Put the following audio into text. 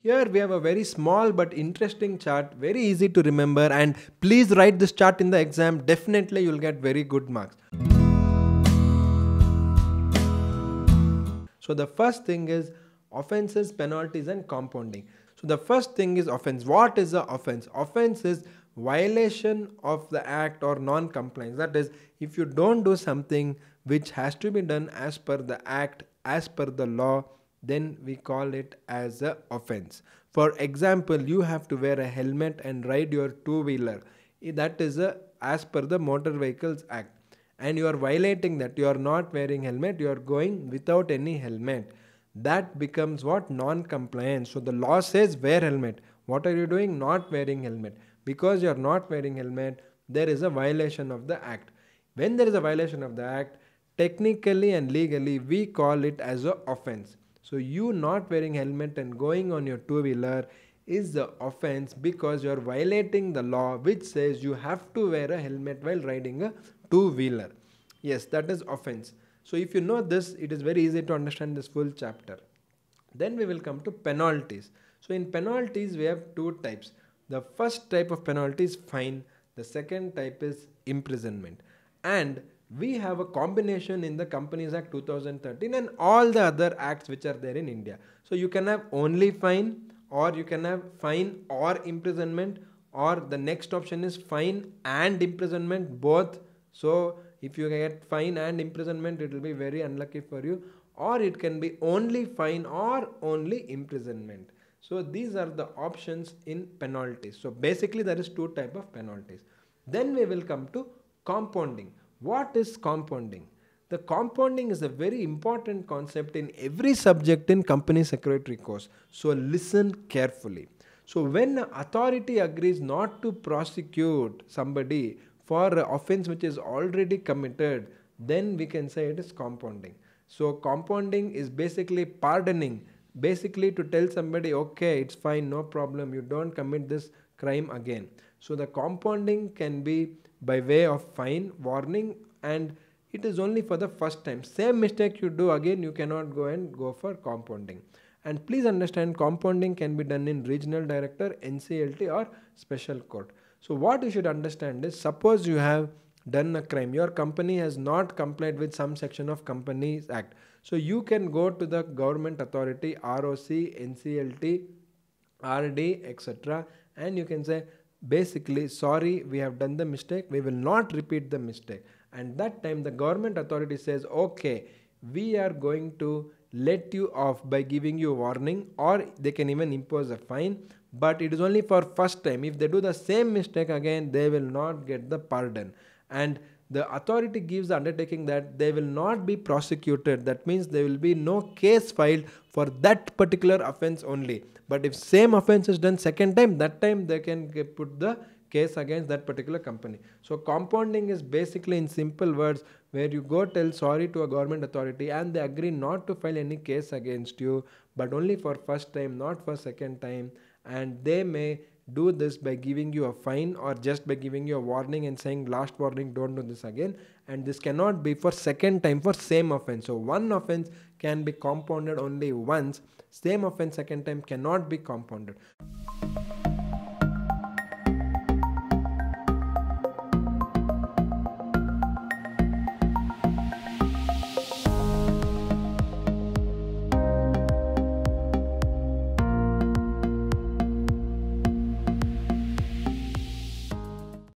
Here we have a very small but interesting chart, very easy to remember, and please write this chart in the exam. Definitely you'll get very good marks. So the first thing is offenses, penalties and compounding. So the first thing is offense. What is the offense? Offense is violation of the act or non-compliance. That is, if you don't do something which has to be done as per the act, as per the law, then we call it as a offense. For example, you have to wear a helmet and ride your two-wheeler. That is as per the Motor Vehicles Act. And you are violating that, you are not wearing helmet, you are going without any helmet. That becomes what? Non-compliance. So the law says wear helmet. What are you doing? Not wearing helmet. Because you are not wearing helmet, there is a violation of the act. When there is a violation of the act, technically and legally we call it as an offense. So you not wearing helmet and going on your two-wheeler is the offense because you are violating the law which says you have to wear a helmet while riding a two-wheeler. Yes, that is offense. So if you know this, it is very easy to understand this full chapter. Then we will come to penalties. So in penalties we have two types. The first type of penalty is fine. The second type is imprisonment. And we have a combination in the Companies Act 2013 and all the other acts which are there in India. So you can have only fine, or you can have fine or imprisonment, or the next option is fine and imprisonment both. So if you get fine and imprisonment, it will be very unlucky for you, or it can be only fine or only imprisonment. So these are the options in penalties. So basically there is two types of penalties. Then we will come to compounding. What is compounding? The compounding is a very important concept in every subject in company secretary course. So listen carefully. So when an authority agrees not to prosecute somebody for an offense which is already committed, then we can say it is compounding. So compounding is basically pardoning, basically to tell somebody, okay, it's fine, no problem, you don't commit this crime again. So the compounding can be by way of fine, warning, and it is only for the first time. Same mistake you do again, you cannot go for compounding. And please understand, compounding can be done in regional director, NCLT or special court. So what you should understand is, suppose you have done a crime, your company has not complied with some section of Companies Act. So you can go to the government authority, ROC, NCLT, RD, etc. and you can say, basically, sorry, we have done the mistake, we will not repeat the mistake. And that time the government authority says, okay, we are going to let you off by giving you a warning, or they can even impose a fine, but it is only for first time. If they do the same mistake again, they will not get the pardon. And the authority gives the undertaking that they will not be prosecuted. That means there will be no case filed for that particular offense only. But if same offense is done second time, that time they can put the case against that particular company. So compounding is basically, in simple words, where you go tell sorry to a government authority and they agree not to file any case against you, but only for first time, not for second time. And they may do this by giving you a fine or just by giving you a warning and saying last warning, don't do this again. And this cannot be for second time for same offense. So one offense can be compounded only once. Same offense second time cannot be compounded.